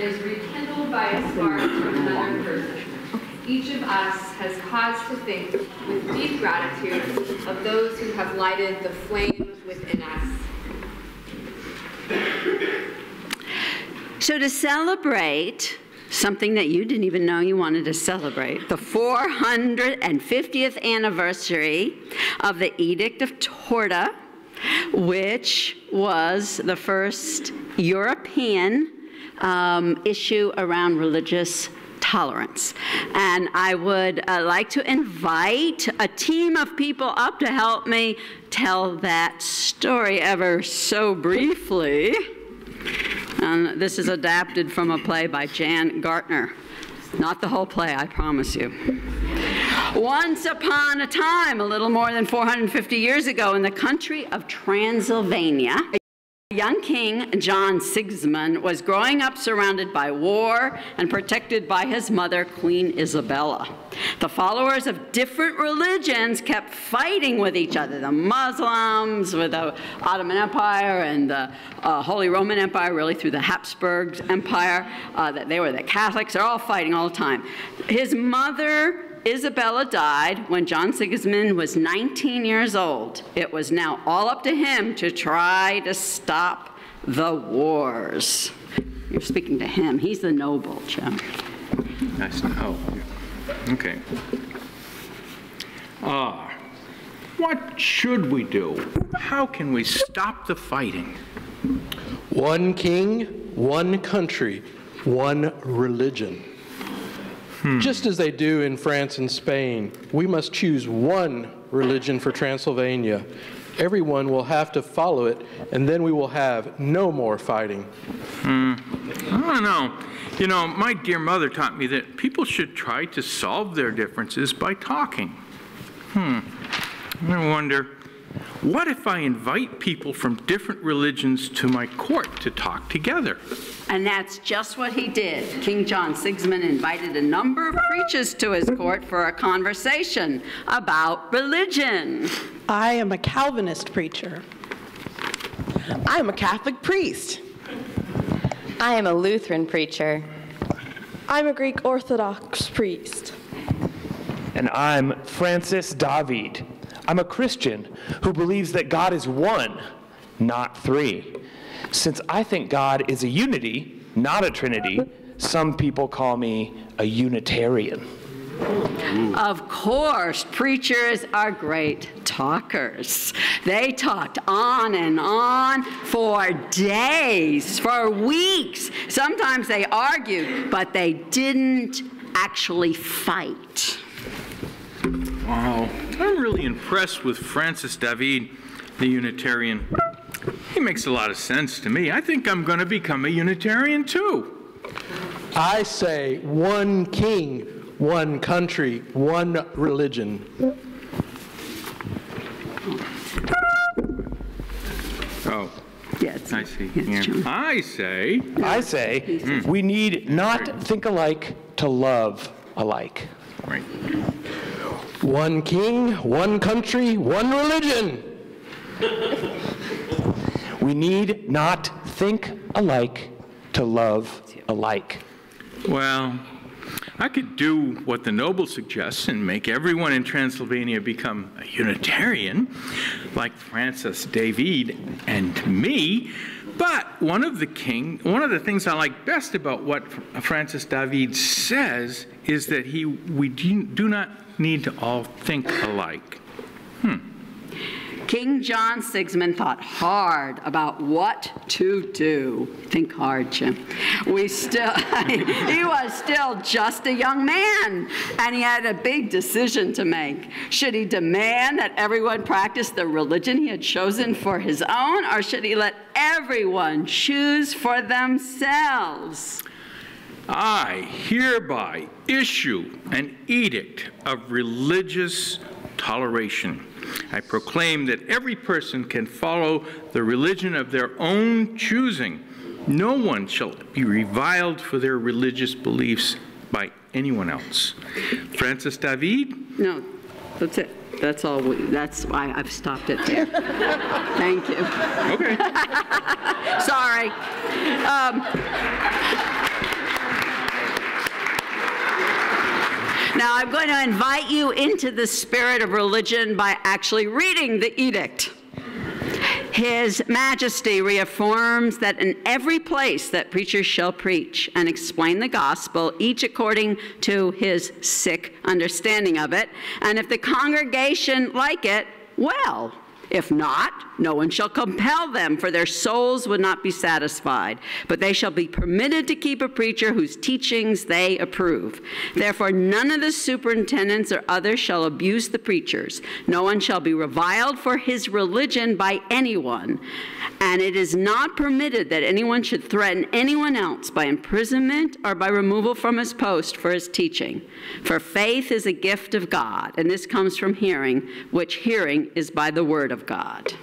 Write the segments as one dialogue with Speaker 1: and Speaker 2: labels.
Speaker 1: and is rekindled by a spark from another person. Each of us has cause to think with deep gratitude of those who have lighted the flame within us.
Speaker 2: So to celebrate something that you didn't even know you wanted to celebrate, the 450th anniversary of the Edict of Torda, which was the first European issue around religious tolerance. And I would like to invite a team of people up to help me tell that story ever so briefly. This is adapted from a play by Jan Gartner. Not the whole play, I promise you. Once upon a time, a little more than 450 years ago, in the country of Transylvania, a young king, John Sigismund, was growing up surrounded by war and protected by his mother, Queen Isabella. The followers of different religions kept fighting with each other. The Muslims with the Ottoman Empire and the Holy Roman Empire, really through the Habsburg Empire, that they were the Catholics. They're all fighting all the time. His mother, Isabella, died when John Sigismund was 19 years old. It was now all up to him to try to stop the wars. You're speaking to him. He's the noble, Jim.
Speaker 3: Nice. Oh, okay. What should we do? How can we stop the fighting?
Speaker 4: One king, one country, one religion. Just as they do in France and Spain, we must choose one religion for Transylvania. Everyone will have to follow it, and then we will have no more fighting.
Speaker 3: I don't know. You know, my dear mother taught me that people should try to solve their differences by talking. I wonder, what if I invite people from different religions to my court to talk together?
Speaker 2: And that's just what he did. King John Sigismund invited a number of preachers to his court for a conversation about religion.
Speaker 5: I am a Calvinist preacher.
Speaker 6: I am a Catholic priest.
Speaker 7: I am a Lutheran preacher.
Speaker 8: I'm a Greek Orthodox priest.
Speaker 9: And I'm Francis David. I'm a Christian who believes that God is one, not three. Since I think God is a unity, not a trinity, some people call me a Unitarian.
Speaker 2: Of course, preachers are great talkers. They talked on and on for days, for weeks. Sometimes they argued, but they didn't actually fight.
Speaker 3: Wow, I'm really impressed with Francis David, the Unitarian. He makes a lot of sense to me. I think I'm going to become a Unitarian too.
Speaker 4: I say one king, one country, one religion.
Speaker 3: Oh,
Speaker 2: yes,
Speaker 3: I see.
Speaker 2: Yes,
Speaker 3: Yeah. I say,
Speaker 9: we need not think alike to love alike.
Speaker 3: Right.
Speaker 4: One king, one country, one religion.
Speaker 9: We need not think alike to love alike.
Speaker 3: Well, I could do what the noble suggests and make everyone in Transylvania become a Unitarian, like Francis David and me. But one of the things I like best about what Francis David says is that we do not need to all think alike.
Speaker 2: King John Sigismund thought hard about what to do. Think hard, Jim. He was still just a young man, and he had a big decision to make. Should he demand that everyone practice the religion he had chosen for his own, or should he let everyone choose for themselves?
Speaker 3: I hereby issue an edict of religious toleration. I proclaim that every person can follow the religion of their own choosing. No one shall be reviled for their religious beliefs by anyone else. Francis David?
Speaker 2: No, that's it. That's all. That's why I've stopped it there. Thank you.
Speaker 3: Okay.
Speaker 2: Sorry. Now, I'm going to invite you into the spirit of religion by actually reading the edict. His Majesty reaffirms that in every place that preachers shall preach and explain the gospel, each according to his sick understanding of it, and if the congregation like it, well. If not, no one shall compel them, for their souls would not be satisfied. But they shall be permitted to keep a preacher whose teachings they approve. Therefore, none of the superintendents or others shall abuse the preachers. No one shall be reviled for his religion by anyone. And it is not permitted that anyone should threaten anyone else by imprisonment or by removal from his post for his teaching. For faith is a gift of God, and this comes from hearing, which hearing is by the word of God.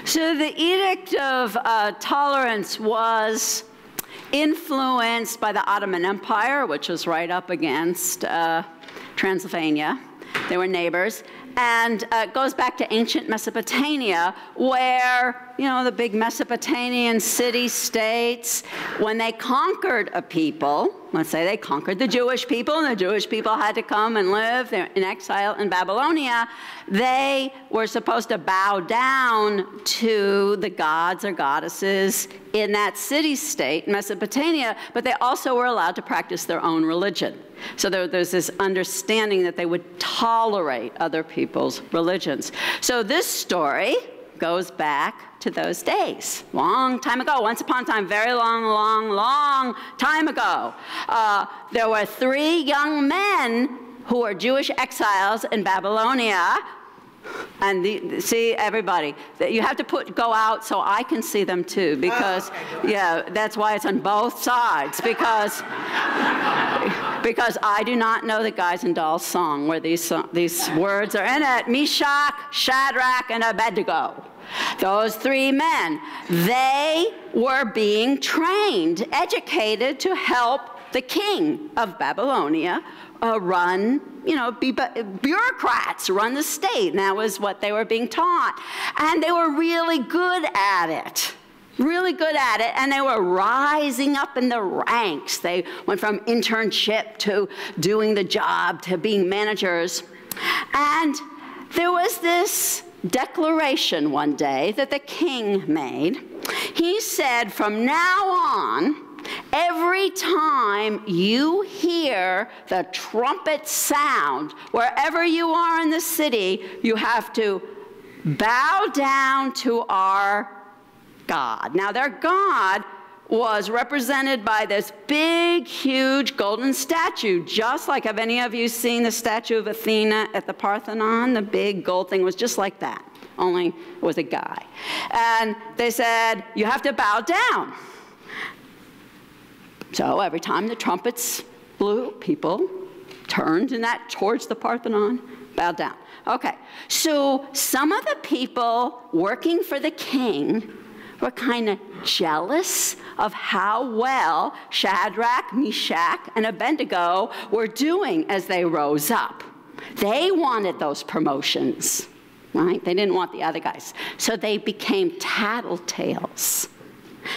Speaker 2: So the Edict of Tolerance was influenced by the Ottoman Empire, which was right up against Transylvania. They were neighbors. And it goes back to ancient Mesopotamia, where, you know, the big Mesopotamian city-states, when they conquered a people, let's say they conquered the Jewish people, and the Jewish people had to come and live in exile in Babylonia, they were supposed to bow down to the gods or goddesses in that city-state, Mesopotamia, but they also were allowed to practice their own religion. So there's this understanding that they would tolerate other people's religions. So this story goes back to those days. Long time ago, once upon a time, very long, long, long time ago. There were 3 young men who were Jewish exiles in Babylonia. And see, everybody, you have to go out so I can see them too, because, yeah, that's why it's on both sides, because I do not know the Guys and Dolls song where these words are in it. Meshach, Shadrach, and Abednego. Those 3 men, they were being trained, educated to help the king of Babylonia run, be bureaucrats, run the state. And that was what they were being taught. And they were really good at it. Really good at it. And they were rising up in the ranks. They went from internship to doing the job to being managers. And there was this declaration one day that the king made. He said, from now on, every time you hear the trumpet sound, wherever you are in the city, you have to bow down to our God. Now, their God was represented by this big, huge golden statue, just like, have any of you seen the statue of Athena at the Parthenon? The big gold thing was just like that, only it was a guy. And they said, you have to bow down. So every time the trumpets blew, people turned towards the Parthenon, bowed down. Okay, so some of the people working for the king were kind of jealous of how well Shadrach, Meshach, and Abednego were doing as they rose up. They wanted those promotions, right? They didn't want the other guys. So they became tattletales.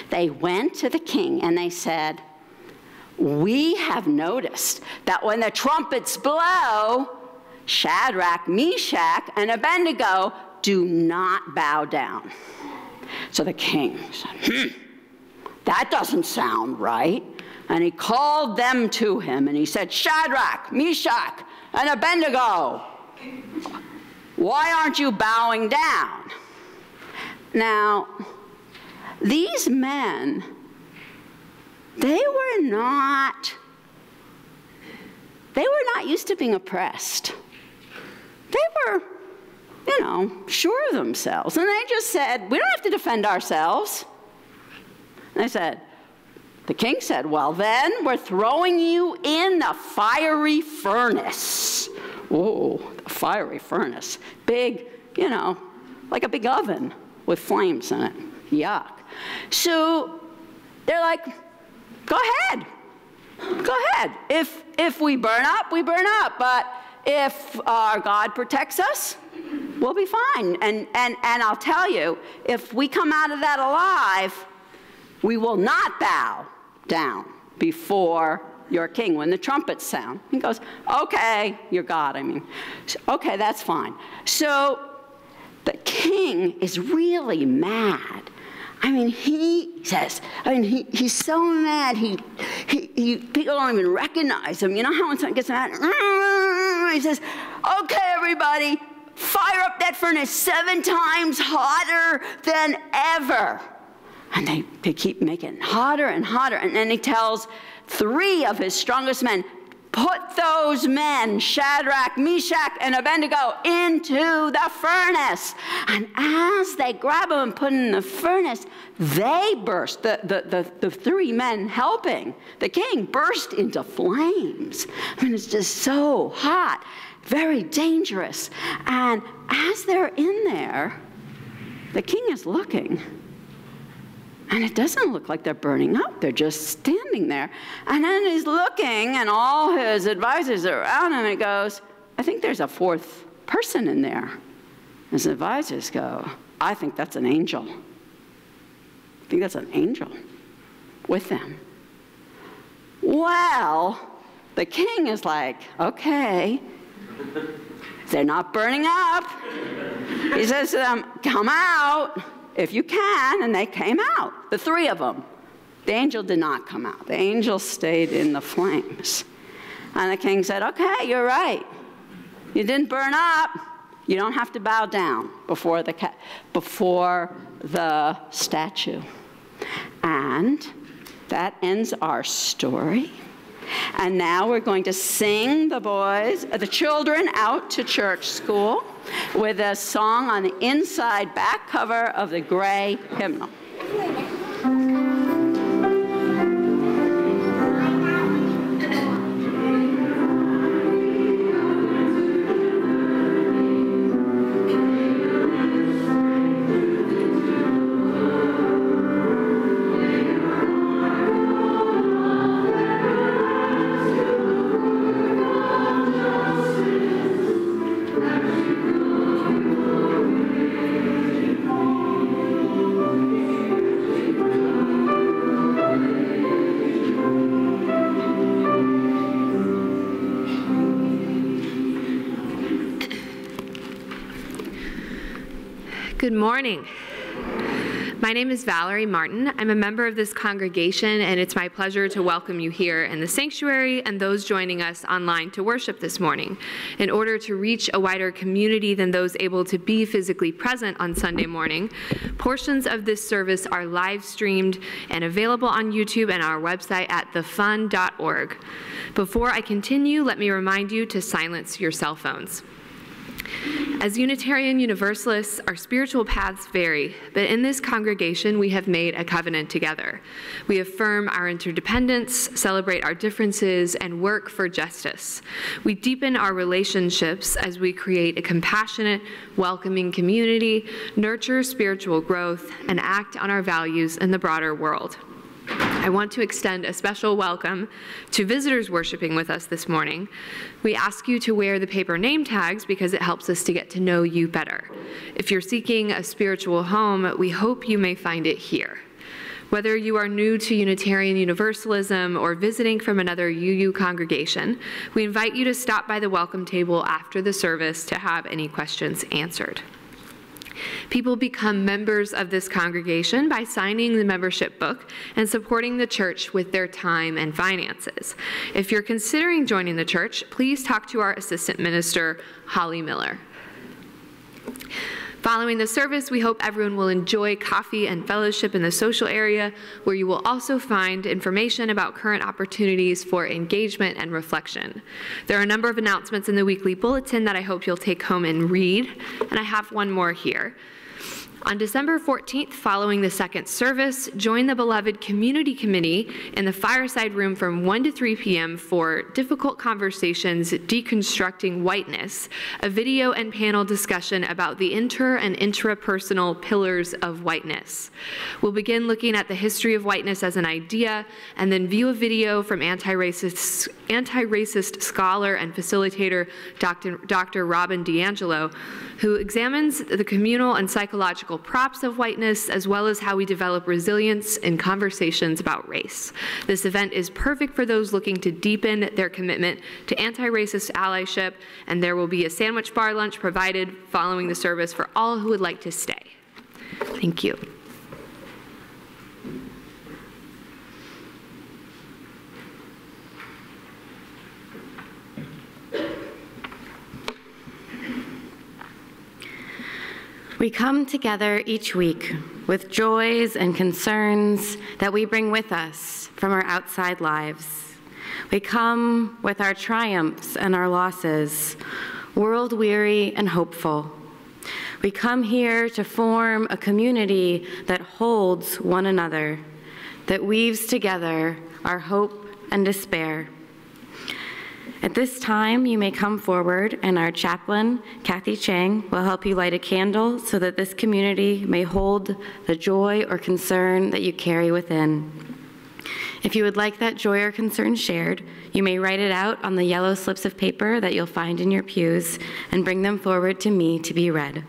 Speaker 2: They went to the king and they said, we have noticed that when the trumpets blow, Shadrach, Meshach, and Abednego do not bow down. So the king said, that doesn't sound right. And he called them to him and he said, Shadrach, Meshach, and Abednego, why aren't you bowing down? Now, these men, they were not used to being oppressed. They were, sure of themselves. And they just said, we don't have to defend ourselves. And the king said, well then, we're throwing you in the fiery furnace. Oh, the fiery furnace. Big, like a big oven with flames in it. Yuck. So they're like, go ahead. Go ahead. If we burn up, we burn up. But if our God protects us, we'll be fine. And I'll tell you, if we come out of that alive, we will not bow down before your king when the trumpets sound. He goes, okay, your God, okay, that's fine. So the king is really mad. He says, he's so mad, people don't even recognize him. You know how when someone gets mad? He says, okay, everybody, fire up that furnace 7 times hotter than ever. And they keep making it hotter and hotter. And then he tells 3 of his strongest men, put those men, Shadrach, Meshach, and Abednego, into the furnace. And as they grab them and put them in the furnace, they burst, the 3 men helping the king burst into flames. It's just so hot, very dangerous. And as they're in there, the king is looking. And it doesn't look like they're burning up. They're just standing there. And then he's looking, and all his advisors are around him, and he goes, I think there's a 4th person in there. His advisors go, I think that's an angel. I think that's an angel with them. Well, the king is like, okay, they're not burning up. He says to them, come out if you can, and they came out, the 3 of them. The angel did not come out. The angel stayed in the flames. And the king said, okay, you're right. You didn't burn up. You don't have to bow down before the statue. And that ends our story. And now we're going to sing the children out to church school with a song on the inside back cover of the gray hymnal.
Speaker 1: Good morning. My name is Valerie Martin. I'm a member of this congregation, and it's my pleasure to welcome you here in the sanctuary and those joining us online to worship this morning. In order to reach a wider community than those able to be physically present on Sunday morning, portions of this service are live streamed and available on YouTube and our website at thefun.org. Before I continue, let me remind you to silence your cell phones. As Unitarian Universalists, our spiritual paths vary, but in this congregation we have made a covenant together. We affirm our interdependence, celebrate our differences, and work for justice. We deepen our relationships as we create a compassionate, welcoming community, nurture spiritual growth, and act on our values in the broader world. I want to extend a special welcome to visitors worshiping with us this morning. We ask you to wear the paper name tags because it helps us to get to know you better. If you're seeking a spiritual home, we hope you may find it here. Whether you are new to Unitarian Universalism or visiting from another UU congregation, we invite you to stop by the welcome table after the service to have any questions answered. People become members of this congregation by signing the membership book and supporting the church with their time and finances. If you're considering joining the church, please talk to our assistant minister, Holly Miller. Following the service, we hope everyone will enjoy coffee and fellowship in the social area, where you will also find information about current opportunities for engagement and reflection. There are a number of announcements in the weekly bulletin that I hope you'll take home and read, and I have one more here. On December 14th, following the second service, join the Beloved Community Committee in the fireside room from 1 to 3 p.m. for Difficult Conversations, Deconstructing Whiteness, a video and panel discussion about the inter- and intrapersonal pillars of whiteness. We'll begin looking at the history of whiteness as an idea, and then view a video from anti-racist scholar and facilitator Dr. Robin DiAngelo, who examines the communal and psychological props of whiteness, as well as how we develop resilience in conversations about race. This event is perfect for those looking to deepen their commitment to anti-racist allyship, and there will be a sandwich bar lunch provided following the service for all who would like to stay. Thank you.
Speaker 7: We come together each week with joys and concerns that we bring with us from our outside lives. We come with our triumphs and our losses, world-weary and hopeful. We come here to form a community that holds one another, that weaves together our hope and despair. At this time, you may come forward, and our chaplain, Kathy Chang, will help you light a candle so that this community may hold the joy or concern that you carry within. If you would like that joy or concern shared, you may write it out on the yellow slips of paper that you'll find in your pews and bring them forward to me to be read.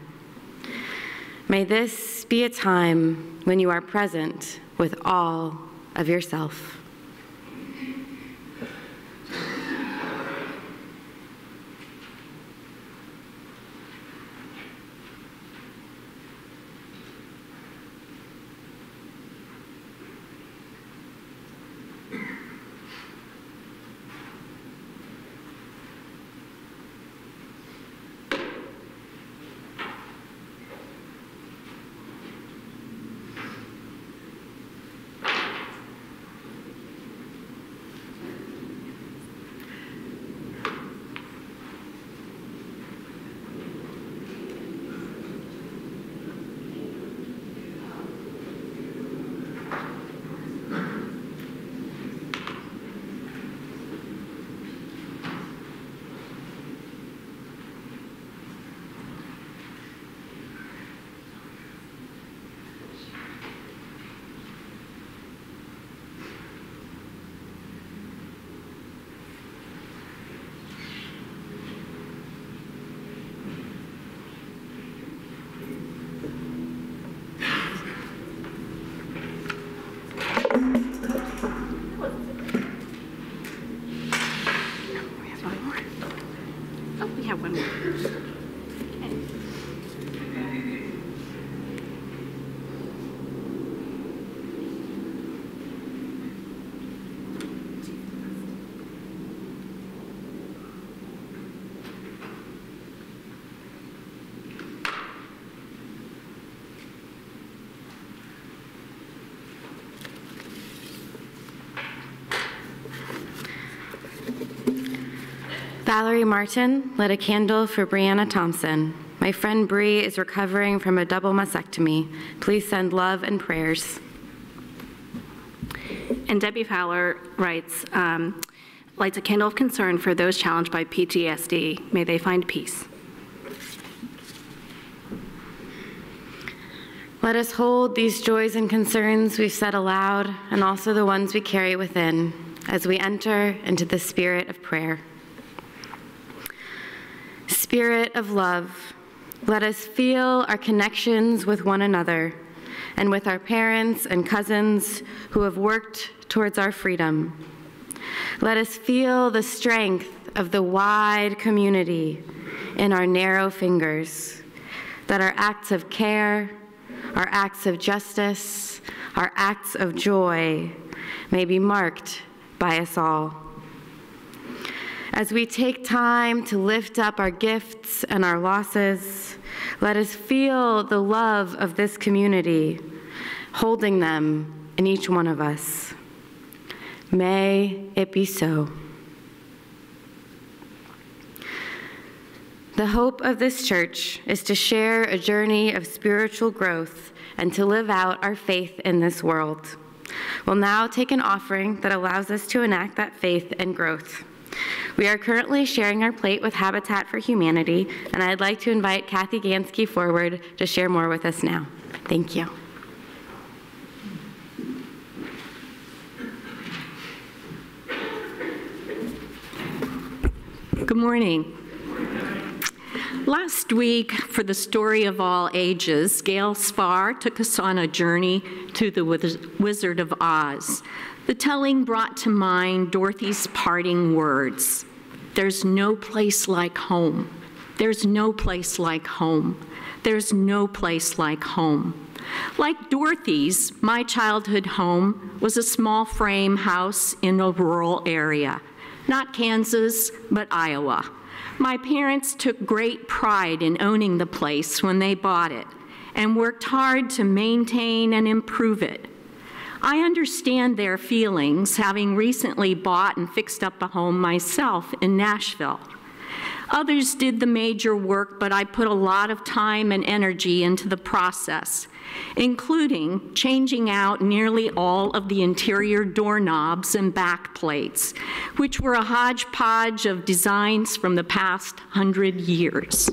Speaker 7: May this be a time when you are present with all of yourself. Valerie Martin lit a candle for Brianna Thompson. My friend Bree is recovering from a double mastectomy. Please send love and prayers.
Speaker 10: And Debbie Fowler writes, lights a candle of concern for those challenged by PTSD. May they find peace.
Speaker 7: Let us hold these joys and concerns we've said aloud, and also the ones we carry within, as we enter into the spirit of prayer. Spirit of love, let us feel our connections with one another and with our parents and cousins who have worked towards our freedom. Let us feel the strength of the wide community in our narrow fingers, that our acts of care, our acts of justice, our acts of joy may be marked by us all. As we take time to lift up our gifts and our losses, let us feel the love of this community, holding them in each one of us. May it be so. The hope of this church is to share a journey of spiritual growth and to live out our faith in this world. We'll now take an offering that allows us to enact that faith and growth. We are currently sharing our plate with Habitat for Humanity, and I'd like to invite Kathy Gansky forward to share more with us now. Thank you.
Speaker 11: Good morning. Last week, for the Story of All Ages, Gail Spar took us on a journey to the Wizard of Oz. The telling brought to mind Dorothy's parting words. There's no place like home. There's no place like home. There's no place like home. Like Dorothy's, my childhood home was a small frame house in a rural area. Not Kansas, but Iowa. My parents took great pride in owning the place when they bought it and worked hard to maintain and improve it. I understand their feelings, having recently bought and fixed up a home myself in Nashville. Others did the major work, but I put a lot of time and energy into the process, including changing out nearly all of the interior doorknobs and backplates, which were a hodgepodge of designs from the past 100 years.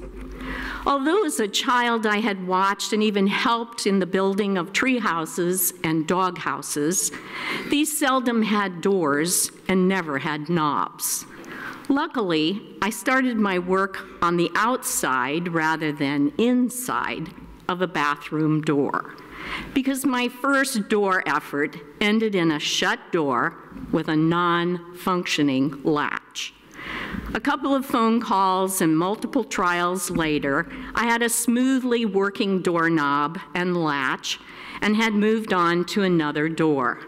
Speaker 11: Although as a child I had watched and even helped in the building of tree houses and dog houses, these seldom had doors and never had knobs. Luckily, I started my work on the outside rather than inside of a bathroom door, because my first door effort ended in a shut door with a non-functioning latch. A couple of phone calls and multiple trials later, I had a smoothly working doorknob and latch and had moved on to another door.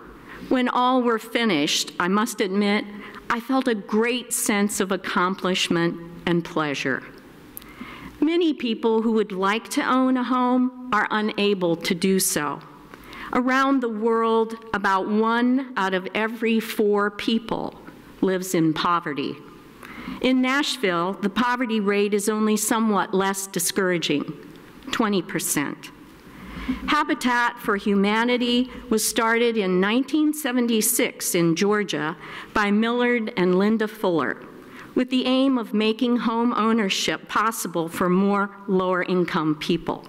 Speaker 11: When all were finished, I must admit, I felt a great sense of accomplishment and pleasure. Many people who would like to own a home are unable to do so. Around the world, about 1 out of every 4 people lives in poverty. In Nashville, the poverty rate is only somewhat less discouraging, 20%. Habitat for Humanity was started in 1976 in Georgia by Millard and Linda Fuller, with the aim of making home ownership possible for more lower-income people.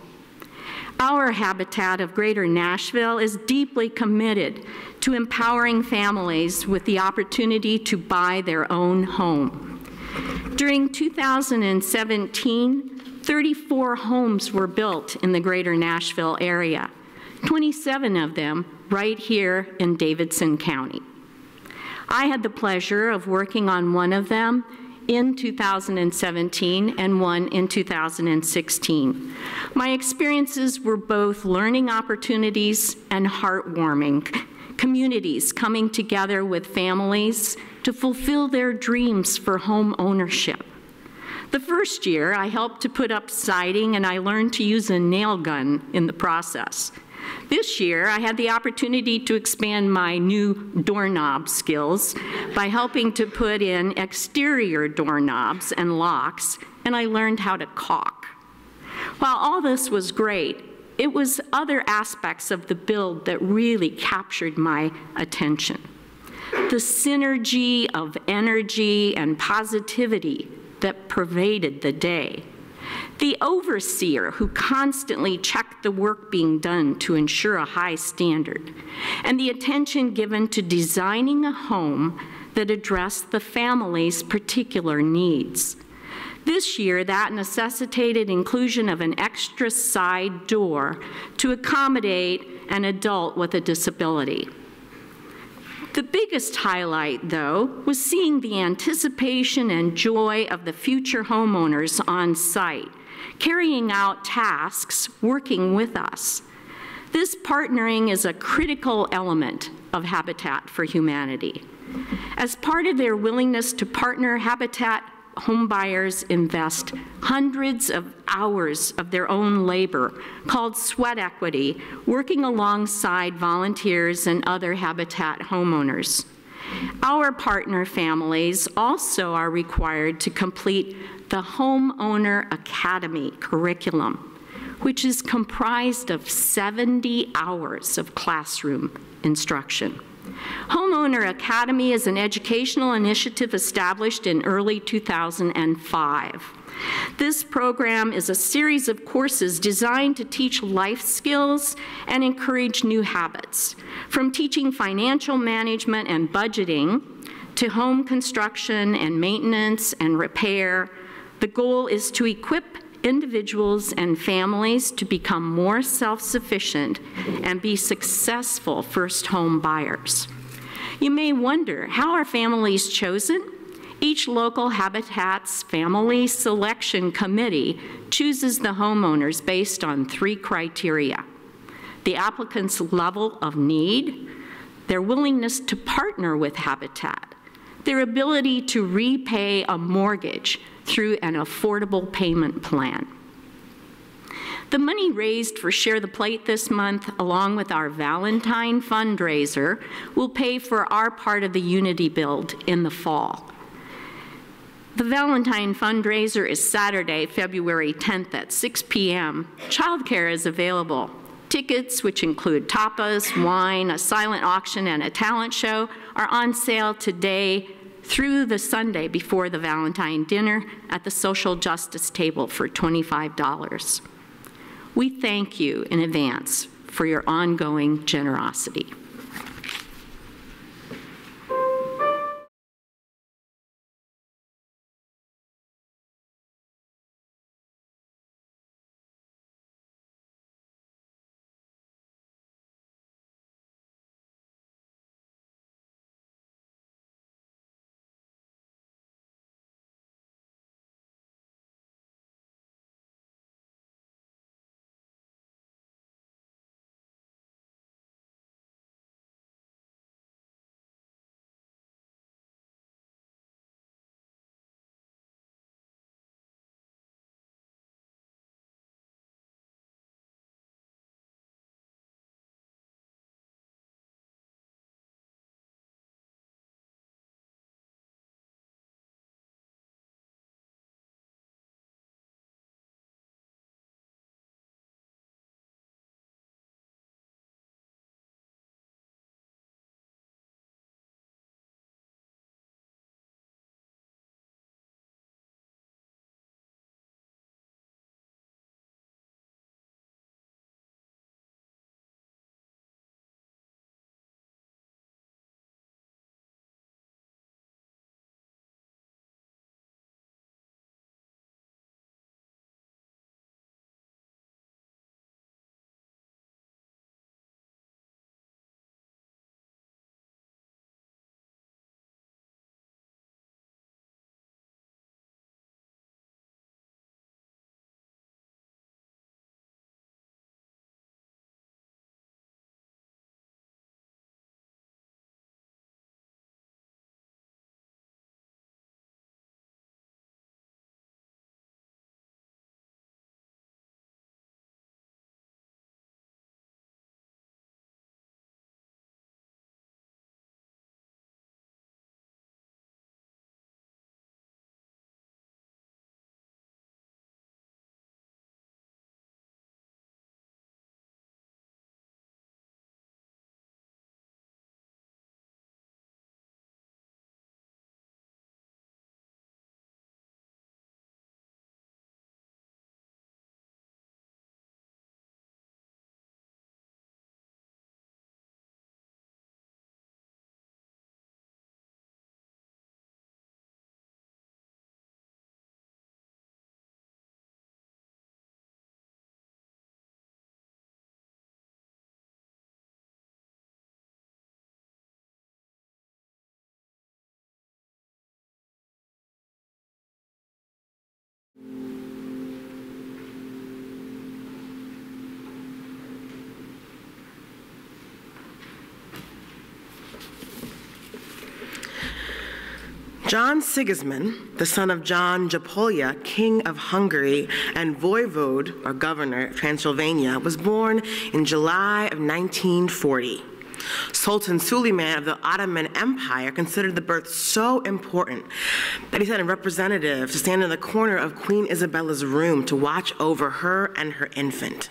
Speaker 11: Our Habitat of Greater Nashville is deeply committed to empowering families with the opportunity to buy their own home. During 2017, 34 homes were built in the Greater Nashville area, 27 of them right here in Davidson County. I had the pleasure of working on one of them in 2017 and one in 2016. My experiences were both learning opportunities and heartwarming, communities coming together with families to fulfill their dreams for home ownership. The first year, I helped to put up siding and I learned to use a nail gun in the process. This year, I had the opportunity to expand my new doorknob skills by helping to put in exterior doorknobs and locks, and I learned how to caulk. While all this was great, it was other aspects of the build that really captured my attention. The synergy of energy and positivity that pervaded the day. The overseer who constantly checked the work being done to ensure a high standard, and the attention given to designing a home that addressed the family's particular needs. This year, that necessitated inclusion of an extra side door to accommodate an adult with a disability. The biggest highlight, though, was seeing the anticipation and joy of the future homeowners on site, carrying out tasks, working with us. This partnering is a critical element of Habitat for Humanity. As part of their willingness to partner, Habitat homebuyers invest hundreds of hours of their own labor, called sweat equity, working alongside volunteers and other Habitat homeowners. Our partner families also are required to complete the Homeowner Academy curriculum, which is comprised of 70 hours of classroom instruction. Homeowner Academy is an educational initiative established in early 2005. This program is a series of courses designed to teach life skills and encourage new habits, from teaching financial management and budgeting to home construction and maintenance and repair. The goal is to equip individuals and families to become more self-sufficient and be successful first home buyers. You may wonder, how are families chosen? Each local Habitat's Family Selection Committee chooses the homeowners based on 3 criteria: the applicant's level of need, their willingness to partner with Habitat, their ability to repay a mortgage through an affordable payment plan. The money raised for Share the Plate this month, along with our Valentine fundraiser, will pay for our part of the Unity Build in the fall. The Valentine fundraiser is Saturday, February 10th at 6 p.m. Childcare is available. Tickets, which include tapas, wine, a silent auction, and a talent show, are on sale today through the Sunday before the Valentine dinner at the social justice table for $25. We thank you in advance for your ongoing generosity.
Speaker 6: John Sigismund, the son of John Japolia, king of Hungary and voivode, or governor, of Transylvania, was born in July of 1940. Sultan Suleiman of the Ottoman Empire considered the birth so important that he sent a representative to stand in the corner of Queen Isabella's room to watch over her and her infant.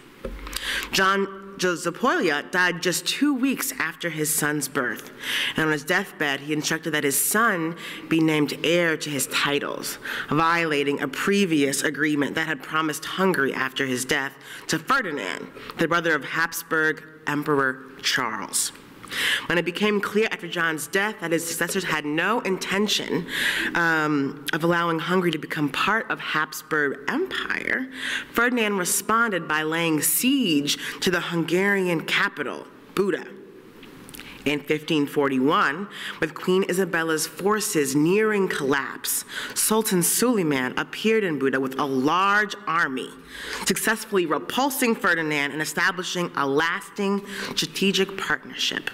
Speaker 6: John Japolia died just 2 weeks after his son's birth, and on his deathbed, he instructed that his son be named heir to his titles, violating a previous agreement that had promised Hungary after his death to Ferdinand, the brother of Habsburg Emperor Charles. When it became clear after John's death that his successors had no intention of allowing Hungary to become part of Habsburg Empire, Ferdinand responded by laying siege to the Hungarian capital, Buda. In 1541, with Queen Isabella's forces nearing collapse, Sultan Suleiman appeared in Buda with a large army, successfully repulsing Ferdinand and establishing a lasting strategic partnership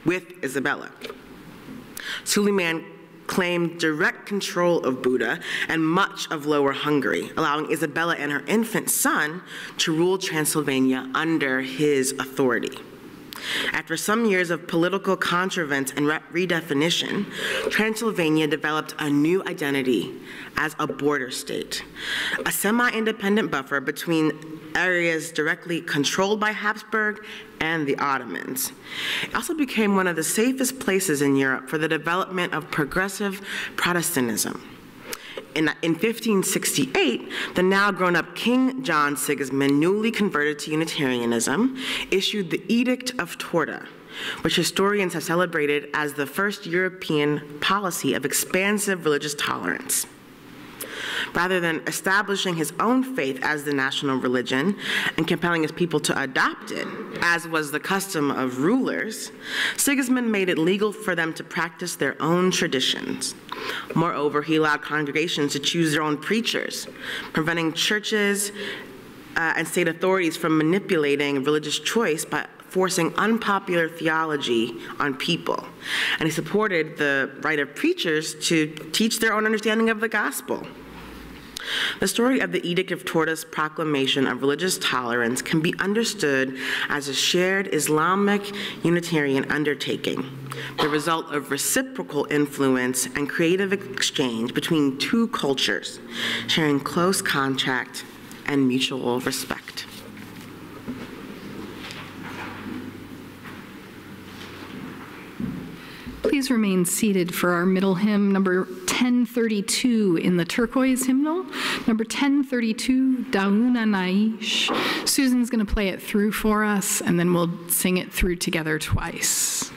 Speaker 6: with Isabella. Suleiman claimed direct control of Buda and much of Lower Hungary, allowing Isabella and her infant son to rule Transylvania under his authority. After some years of political contrivance and redefinition, Transylvania developed a new identity as a border state, a semi-independent buffer between areas directly controlled by Habsburg and the Ottomans. It also became one of the safest places in Europe for the development of progressive Protestantism. In 1568, the now grown-up King John Sigismund, newly converted to Unitarianism, issued the Edict of Torda, which historians have celebrated as the first European policy of expansive religious tolerance. Rather than establishing his own faith as the national religion and compelling his people to adopt it, as was the custom of rulers, Sigismund made it legal for them to practice their own traditions. Moreover, he allowed congregations to choose their own preachers, preventing churches and state authorities from manipulating religious choice by forcing unpopular theology on people. And he supported the right of preachers to teach their own understanding of the gospel. The story of the Edict of Torda's proclamation of religious tolerance can be understood as a shared Islamic Unitarian undertaking, the result of reciprocal influence and creative exchange between two cultures, sharing close contact and mutual respect.
Speaker 12: Please remain seated for our middle hymn, number 1032 in the turquoise hymnal. Number 1032, Dauna Naish. Susan's going to play it through for us, and then we'll sing it through together twice.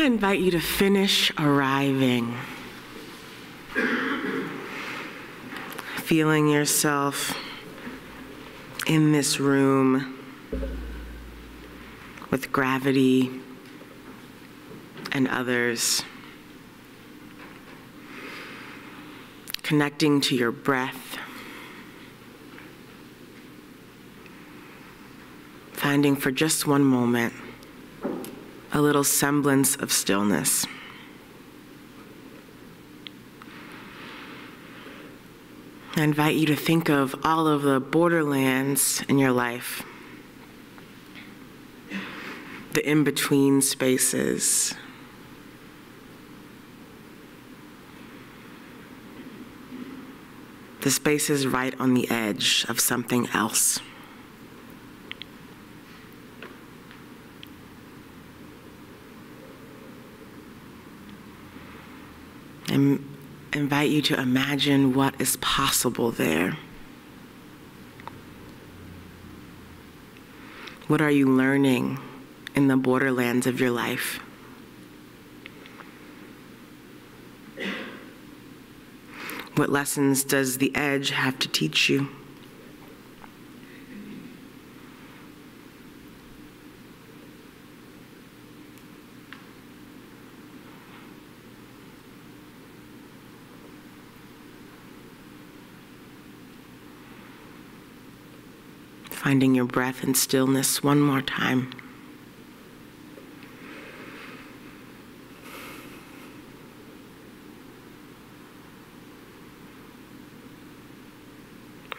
Speaker 6: I invite you to finish arriving. Feeling yourself in this room with gravity and others. Connecting to your breath. Finding for just one moment a little semblance of stillness. I invite you to think of all of the borderlands in your life, the in-between spaces, the spaces right on the edge of something else. And invite you to imagine what is possible there. What are you learning in the borderlands of your life? What lessons does the edge have to teach you? Finding your breath and stillness one more time.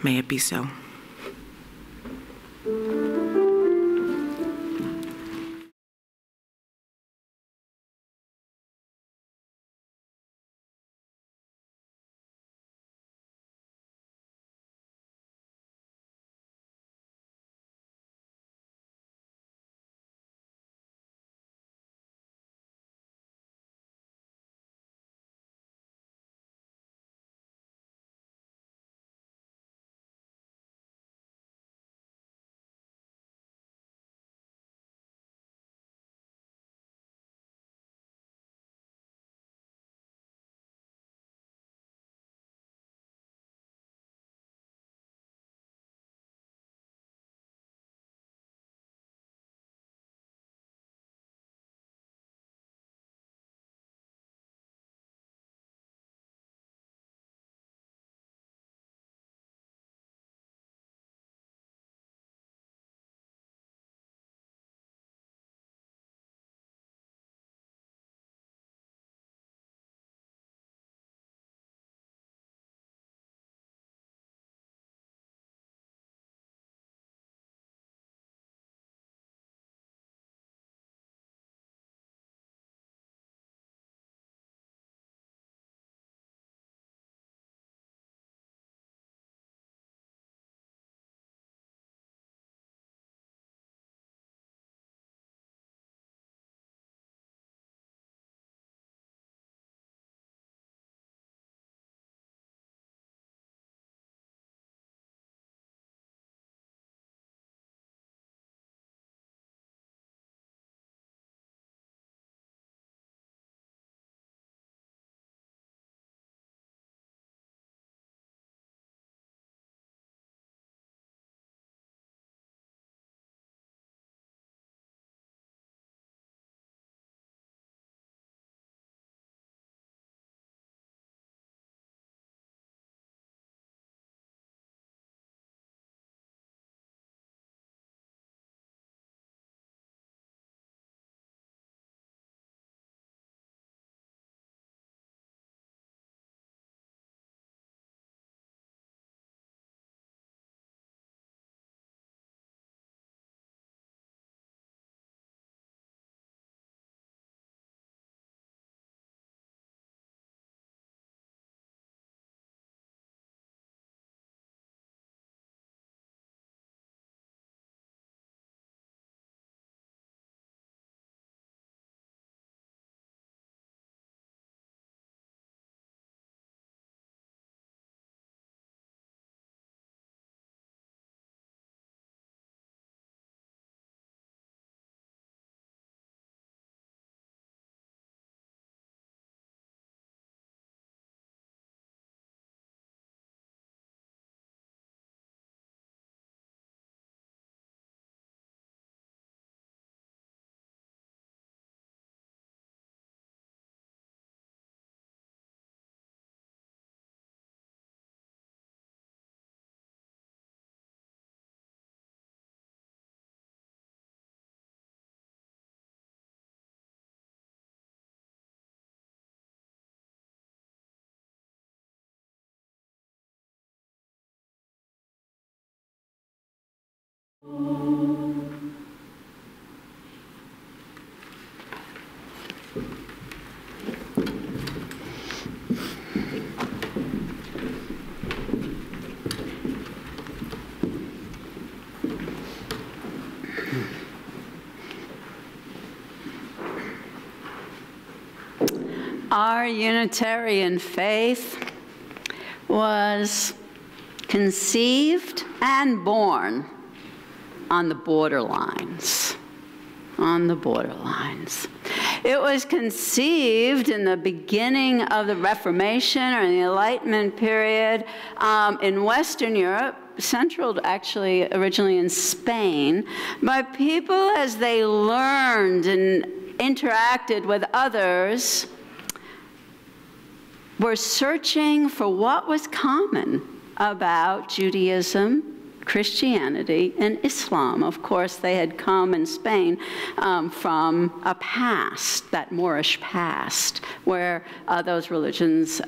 Speaker 6: May it be so.
Speaker 2: Our Unitarian faith was conceived and born on the borderlines. On the borderlines. It was conceived in the beginning of the Reformation or the Enlightenment period in Western Europe, central actually originally in Spain, by people as they learned and interacted with others, were searching for what was common about Judaism, Christianity, and Islam. Of course, they had come in Spain from a past, that Moorish past, where those religions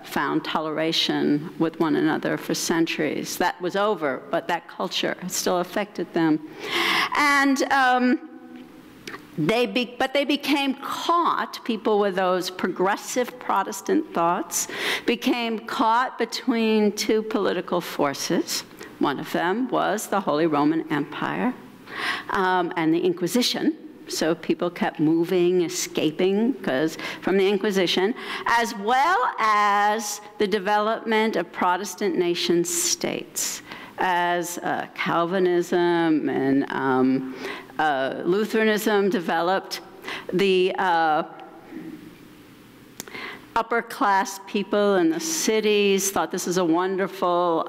Speaker 2: found toleration with one another for centuries. That was over, but that culture still affected them. And but they became caught, people with those progressive Protestant thoughts, became caught between two political forces. One of them was the Holy Roman Empire and the Inquisition. So people kept moving, escaping from the Inquisition, as well as the development of Protestant nation states, as Calvinism and Lutheranism developed. The upper class people in the cities thought this was a wonderful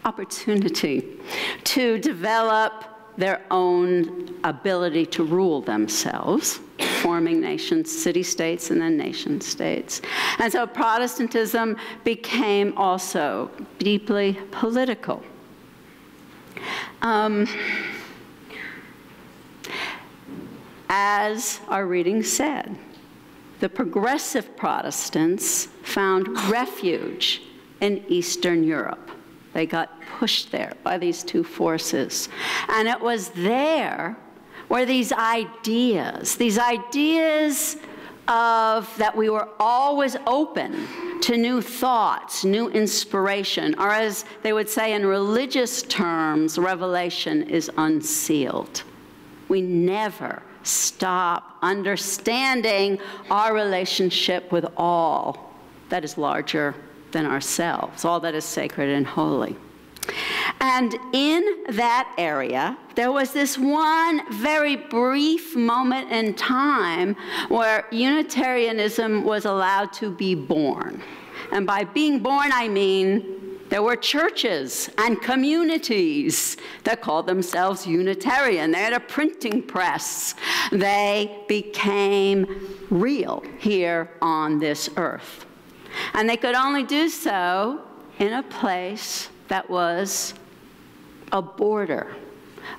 Speaker 2: opportunity to develop their own ability to rule themselves, forming nations, city-states, and then nation-states. And so Protestantism became also deeply political. As our reading said, the progressive Protestants found refuge in Eastern Europe. They got pushed there by these two forces. And it was there where these ideas of that we were always open to new thoughts, new inspiration, or as they would say in religious terms, revelation is unsealed. We never stop understanding our relationship with all that is larger than ourselves, all that is sacred and holy. And in that area, there was this one very brief moment in time where Unitarianism was allowed to be born. And by being born, I mean there were churches and communities that called themselves Unitarian. They had a printing press. They became real here on this earth. And they could only do so in a place that was a border,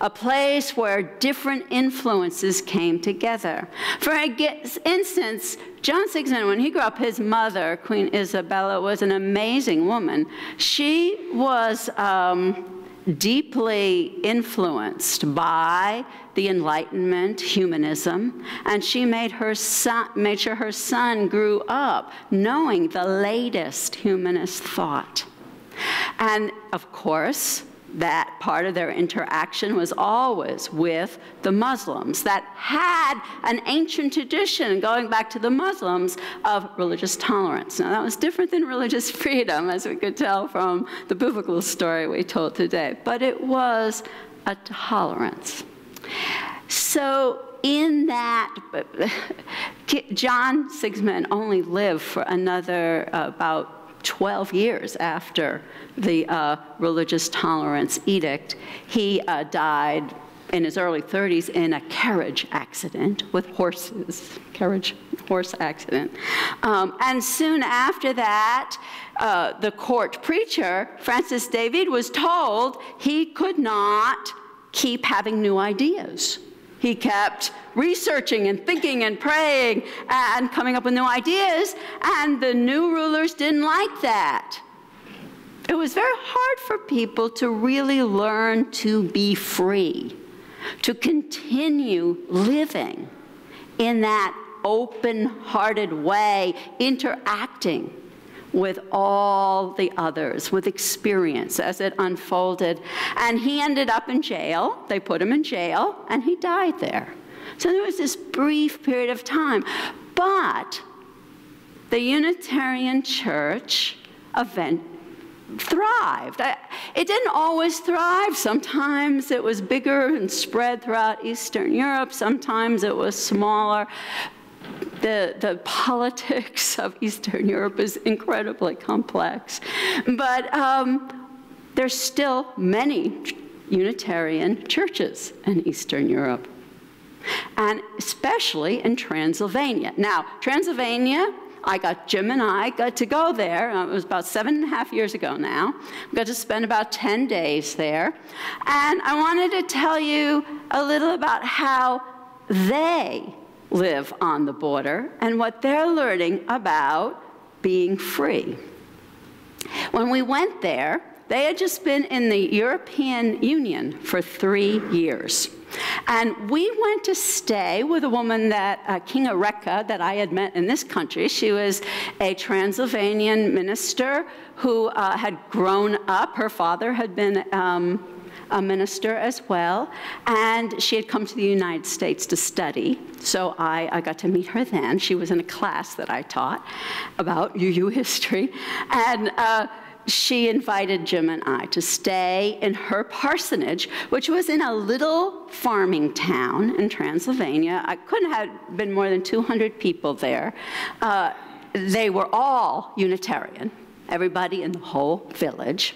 Speaker 2: a place where different influences came together. For instance, John Sigismund, when he grew up, his mother, Queen Isabella, was an amazing woman. She was deeply influenced by the Enlightenment, humanism, and she made sure her son grew up knowing the latest humanist thought. And of course, that part of their interaction was always with the Muslims that had an ancient tradition, going back to the Muslims, of religious tolerance. Now, that was different than religious freedom, as we could tell from the biblical story we told today, but it was a tolerance. So in that, John Sigismund only lived for another about 12 years after the religious tolerance edict. He died in his early 30s in a carriage accident with horses, horse accident. And soon after that, the court preacher, Francis David, was told he could not keep having new ideas. He kept researching and thinking and praying and coming up with new ideas, and the new rulers didn't like that. It it was very hard for people to really learn to be free, to continue living in that open-hearted way, interacting with all the others, with experience as it unfolded. And he ended up in jail. They put him in jail, and he died there. So there was this brief period of time. But the Unitarian Church event thrived. It didn't always thrive. Sometimes it was bigger and spread throughout Eastern Europe. Sometimes it was smaller. The politics of Eastern Europe is incredibly complex. But there's still many Unitarian churches in Eastern Europe, and especially in Transylvania. Now, Transylvania, Jim and I got to go there. It was about 7.5 years ago now. We got to spend about 10 days there. And I wanted to tell you a little about how they live on the border and what they're learning about being free. When we went there, they had just been in the European Union for 3 years. And we went to stay with a woman that, Kinga Rekka, that I had met in this country. She was a Transylvanian minister who had grown up. Her father had been a minister as well, and she had come to the United States to study. So I got to meet her then. She was in a class that I taught about UU history, and she invited Jim and I to stay in her parsonage, which was in a little farming town in Transylvania. I couldn't have been more than 200 people there. They were all Unitarian, everybody in the whole village.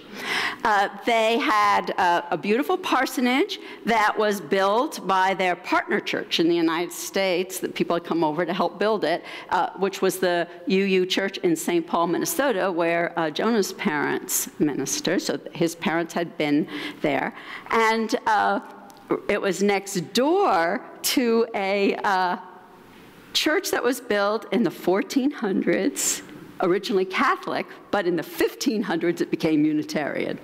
Speaker 2: They had a beautiful parsonage that was built by their partner church in the United States, that people had come over to help build it, which was the UU Church in St. Paul, Minnesota, where Jonah's parents ministered. So his parents had been there. And it was next door to a church that was built in the 1400s, originally Catholic, but in the 1500s it became Unitarian.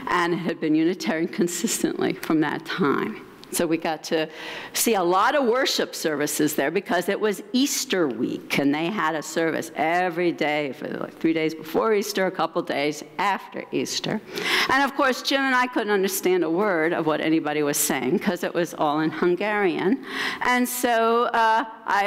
Speaker 2: And it had been Unitarian consistently from that time. So we got to see a lot of worship services there because it was Easter week, and they had a service every day for like 3 days before Easter, a couple days after Easter. And of course, Jim and I couldn't understand a word of what anybody was saying because it was all in Hungarian. And so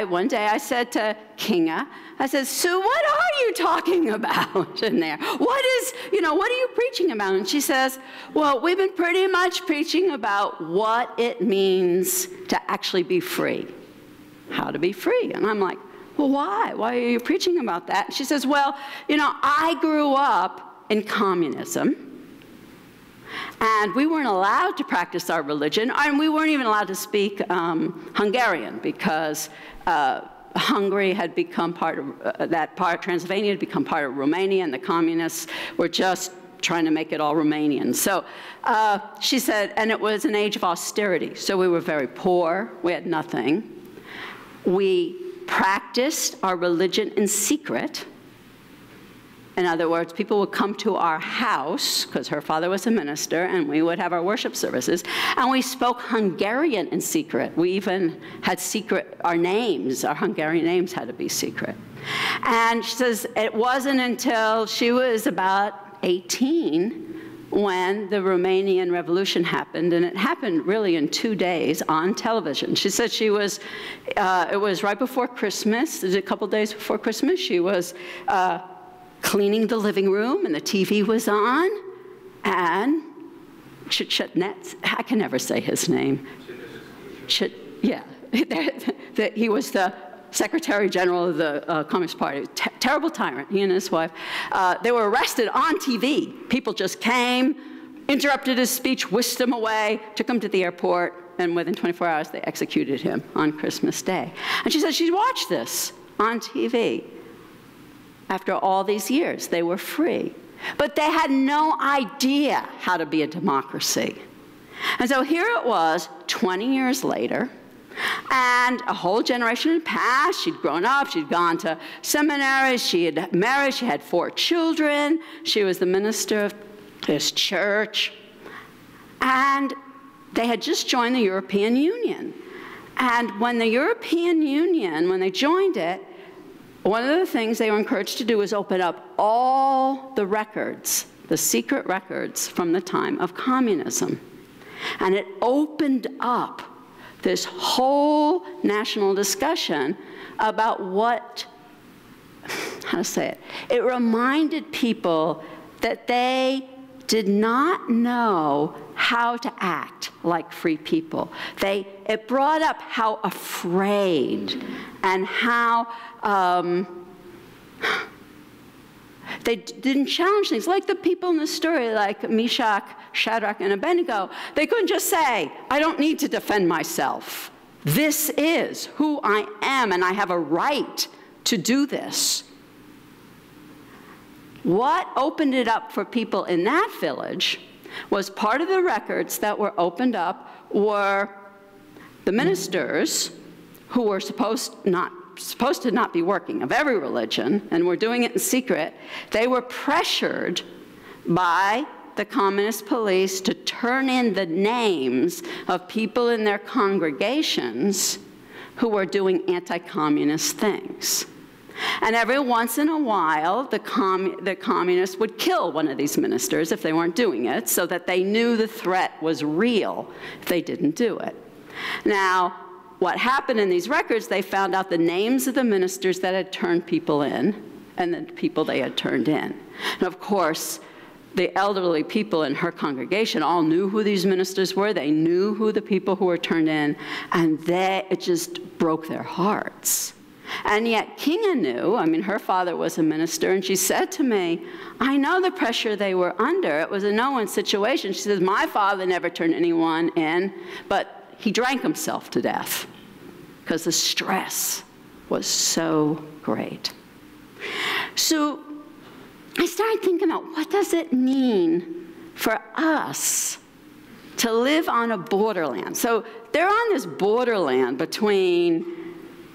Speaker 2: one day I said to Kinga, I said, Sue, what are you talking about in there? What are you preaching about? And she says, well, we've been pretty much preaching about what it means to actually be free, how to be free. And I'm like, well, why? Why are you preaching about that? And she says, well, I grew up in communism, and we weren't allowed to practice our religion, and we weren't even allowed to speak Hungarian because Hungary had become part of, Transylvania had become part of Romania, and the communists were just trying to make it all Romanian. So she said, and it was an age of austerity, so we were very poor, we had nothing. We practiced our religion in secret. In other words, people would come to our house, because her father was a minister, and we would have our worship services, and we spoke Hungarian in secret. We even had our names, our Hungarian names had to be secret. And she says it wasn't until she was about 18 when the Romanian Revolution happened, and it happened really in 2 days on television. She said it was right before Christmas, a couple days before Christmas. She was cleaning the living room, and the TV was on, and I can never say his name. He was the Secretary General of the Communist Party. Terrible tyrant, he and his wife. They were arrested on TV. People just came, interrupted his speech, whisked him away, took him to the airport, and within 24 hours they executed him on Christmas Day. And she said she watched this on TV. After all these years, they were free. But they had no idea how to be a democracy. And so here it was, 20 years later, and a whole generation had passed. She'd grown up, she'd gone to seminary, she had married, she had 4 children. She was the minister of this church, and they had just joined the European Union. And when the European Union, when they joined it, one of the things they were encouraged to do was open up all the records, the secret records from the time of communism. And it opened up this whole national discussion about what, how to say it, it reminded people that they did not know how to act like free people. It brought up how afraid and how they didn't challenge things. Like the people in the story, like Meshach, Shadrach, and Abednego, they couldn't just say, I don't need to defend myself. This is who I am, and I have a right to do this. What opened it up for people in that village was part of the records that were opened up were the ministers who were supposed to not be working, of every religion, and were doing it in secret. They were pressured by the communist police to turn in the names of people in their congregations who were doing anti-communist things. And every once in a while, the communists would kill one of these ministers if they weren't doing it, so that they knew the threat was real if they didn't do it. Now, what happened in these records, they found out the names of the ministers that had turned people in and the people they had turned in. And of course, the elderly people in her congregation all knew who these ministers were. They knew who the people who were turned in, and it just broke their hearts. And yet Kinga knew, I mean, her father was a minister, and she said to me, I know the pressure they were under. It was a no-win situation. She says, my father never turned anyone in, but he drank himself to death because the stress was so great. So I started thinking about, what does it mean for us to live on a borderland? So they're on this borderland between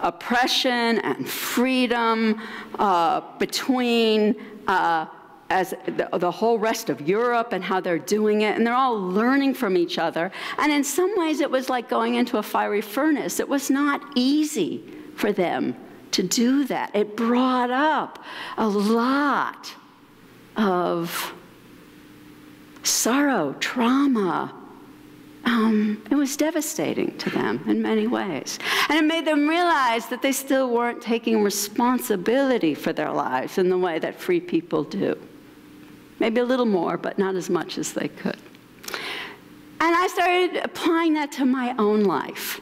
Speaker 2: oppression and freedom, between the whole rest of Europe and how they're doing it, and they're all learning from each other. And in some ways, it was like going into a fiery furnace. It was not easy for them to do that. It brought up a lot of sorrow, trauma. It was devastating to them in many ways. And it made them realize that they still weren't taking responsibility for their lives in the way that free people do. Maybe a little more, but not as much as they could. And I started applying that to my own life.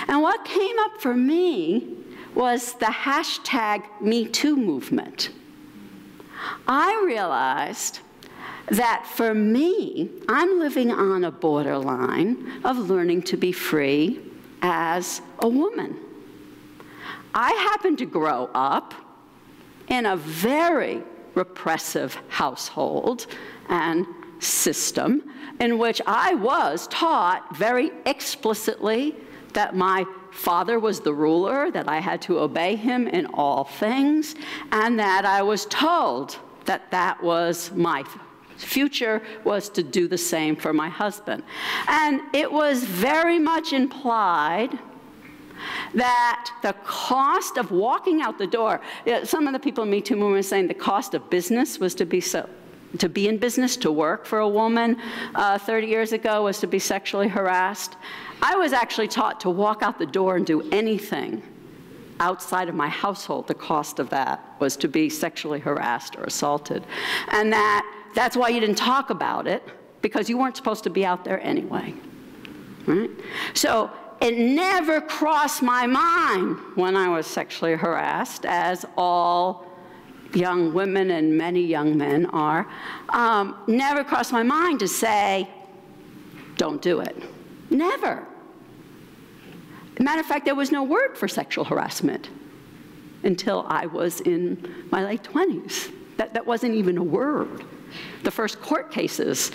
Speaker 2: And what came up for me was the hashtag #MeToo movement. I realized that for me, I'm living on a borderline of learning to be free as a woman. I happened to grow up in a very repressive household and system in which I was taught very explicitly that my father was the ruler, that I had to obey him in all things, and that I was told that that was my future was to do the same for my husband. And it was very much implied that the cost of walking out the door, some of the people in Me Too movement were saying the cost of business was to be in business, to work for a woman 30 years ago was to be sexually harassed. I was actually taught to walk out the door and do anything outside of my household. The cost of that was to be sexually harassed or assaulted. And that's why you didn't talk about it, because you weren't supposed to be out there anyway. Right? So it never crossed my mind when I was sexually harassed, as all young women and many young men are, never crossed my mind to say, don't do it. Never. Matter of fact, there was no word for sexual harassment until I was in my late 20s. That wasn't even a word. The first court cases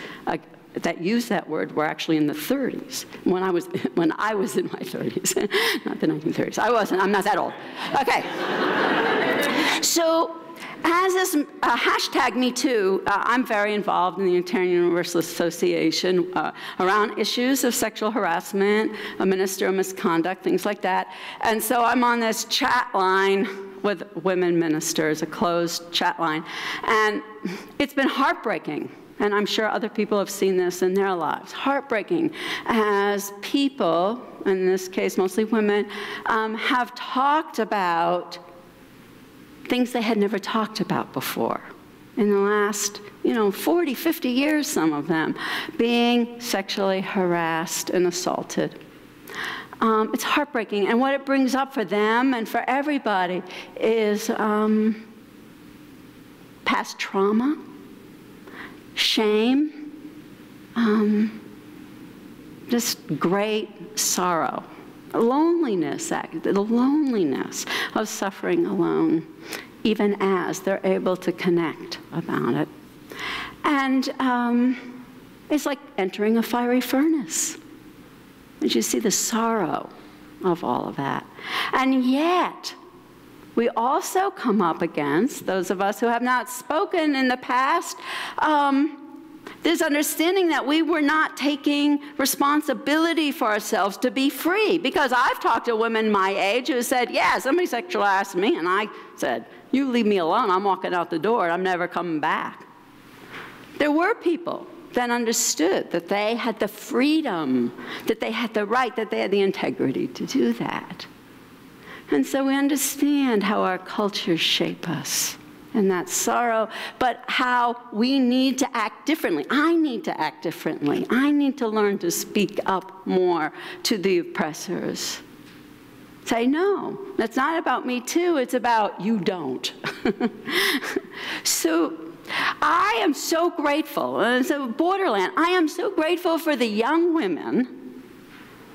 Speaker 2: that used that word were actually in the 30s, when I was in my 30s, not the 1930s. I'm not that old. Okay. So as this hashtag Me Too, I'm very involved in the Unitarian Universalist Association around issues of sexual harassment, ministerial misconduct, things like that. And so I'm on this chat line with women ministers, a closed chat line. And it's been heartbreaking. And I'm sure other people have seen this in their lives. Heartbreaking as people, in this case mostly women, have talked about things they had never talked about before. In the last, 40, 50 years, some of them, being sexually harassed and assaulted. It's heartbreaking. And what it brings up for them and for everybody is past trauma, shame, just great sorrow. Loneliness, the loneliness of suffering alone, even as they're able to connect about it. And it's like entering a fiery furnace. And you see the sorrow of all of that. And yet, we also come up against, those of us who have not spoken in the past, this understanding that we were not taking responsibility for ourselves to be free. Because I've talked to women my age who said, yeah, somebody sexualized me, and I said, you leave me alone, I'm walking out the door, and I'm never coming back. There were people that understood that they had the freedom, that they had the right, that they had the integrity to do that. And so we understand how our cultures shape us. And that sorrow, but how we need to act differently. I need to act differently. I need to learn to speak up more to the oppressors. Say, no, that's not about me too, it's about you don't. So I am so grateful, so Borderland, I am so grateful for the young women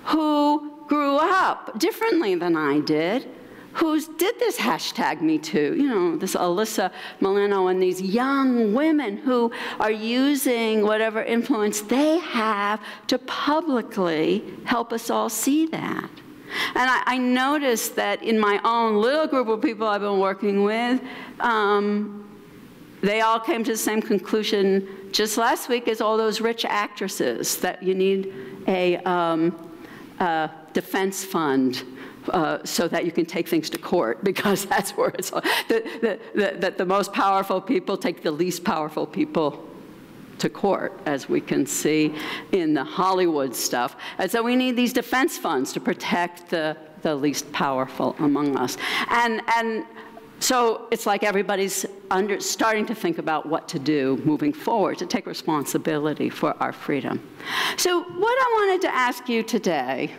Speaker 2: who grew up differently than I did, who did this hashtag Me Too, this Alyssa Milano and these young women who are using whatever influence they have to publicly help us all see that. And I noticed that in my own little group of people I've been working with, they all came to the same conclusion just last week as all those rich actresses, that you need a defense fund so that you can take things to court, because that's where it's that the most powerful people take the least powerful people to court, as we can see in the Hollywood stuff. And so we need these defense funds to protect the least powerful among us. And so it's like everybody's starting to think about what to do moving forward, to take responsibility for our freedom. So what I wanted to ask you today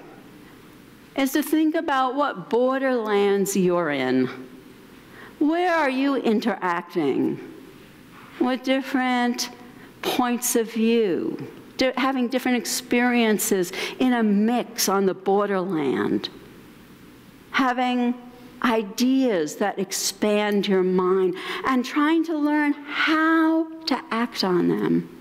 Speaker 2: is to think about what borderlands you're in. Where are you interacting with different points of view, having different experiences in a mix on the borderland, having ideas that expand your mind, and trying to learn how to act on them.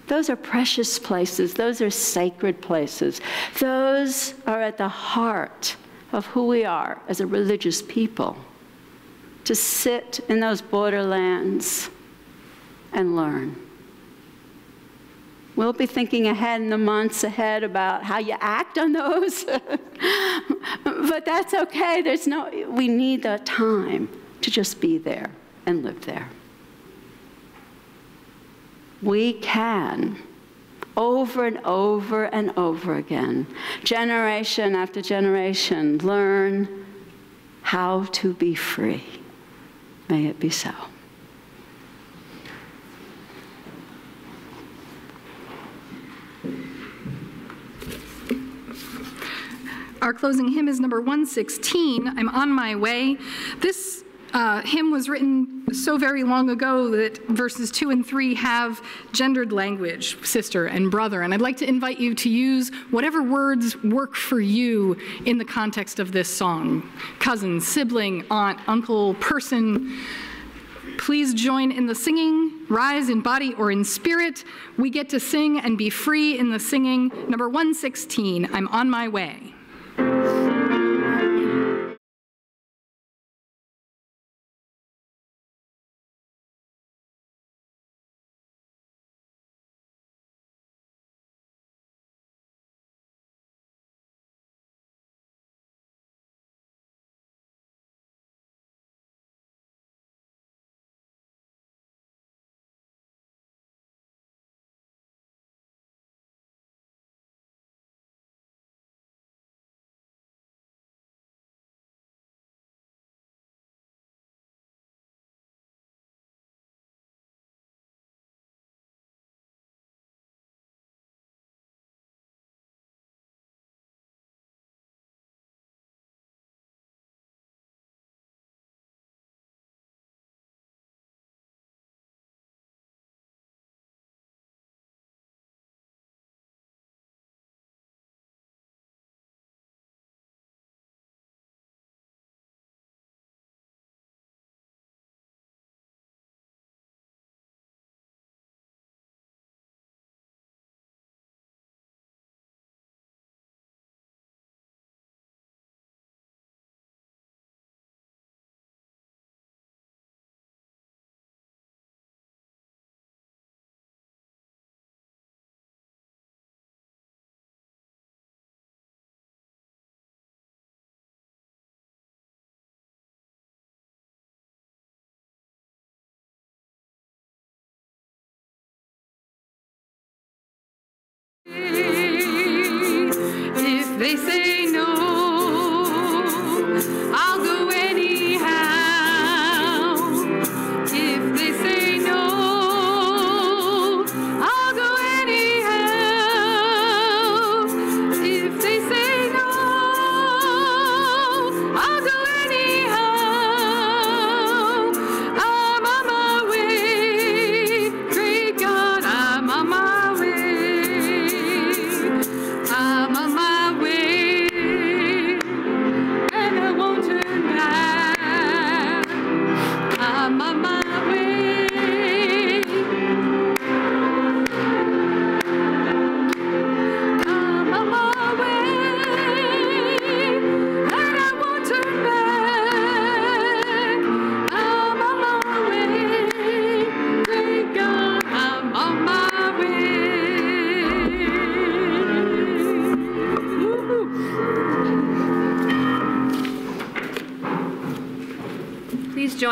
Speaker 2: Those are precious places. Those are sacred places. Those are at the heart of who we are as a religious people, to sit in those borderlands and learn. We'll be thinking ahead in the months ahead about how you act on those. But that's okay. We need the time to just be there and live there. We can, over and over and over again, generation after generation, learn how to be free. May it be so.
Speaker 12: Our closing hymn is number 116, I'm on My Way. This hymn was written so very long ago that verses 2 and 3 have gendered language, sister and brother, and I'd like to invite you to use whatever words work for you in the context of this song. Cousin, sibling, aunt, uncle, person. Please join in the singing, rise in body or in spirit. We get to sing and be free in the singing. Number 116, I'm on my way.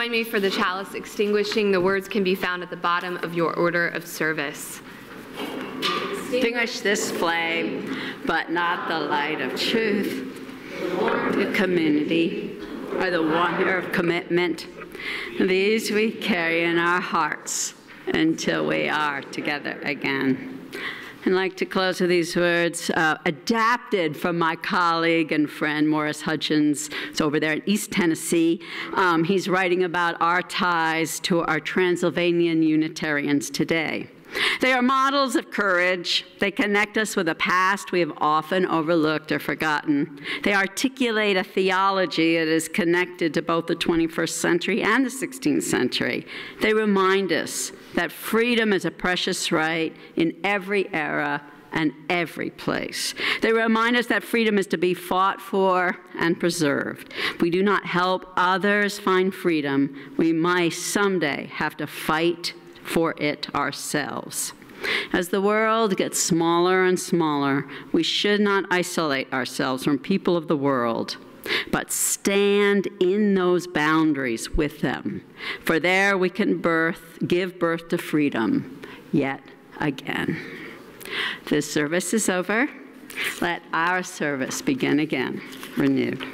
Speaker 1: join me for the chalice extinguishing? The words can be found at the bottom of your order of service.
Speaker 2: Extinguish this flame, but not the light of truth. The community, or the water of commitment. These we carry in our hearts until we are together again. I'd like to close with these words, adapted from my colleague and friend Morris Hutchins. It's over there in East Tennessee. He's writing about our ties to our Transylvanian Unitarians today. They are models of courage. They connect us with a past we have often overlooked or forgotten. They articulate a theology that is connected to both the 21st century and the 16th century. They remind us that freedom is a precious right in every era and every place. They remind us that freedom is to be fought for and preserved. If we do not help others find freedom, we might someday have to fight for it ourselves. As the world gets smaller and smaller, we should not isolate ourselves from people of the world, but stand in those boundaries with them. For there we can give birth to freedom yet again. This service is over. Let our service begin again, renewed.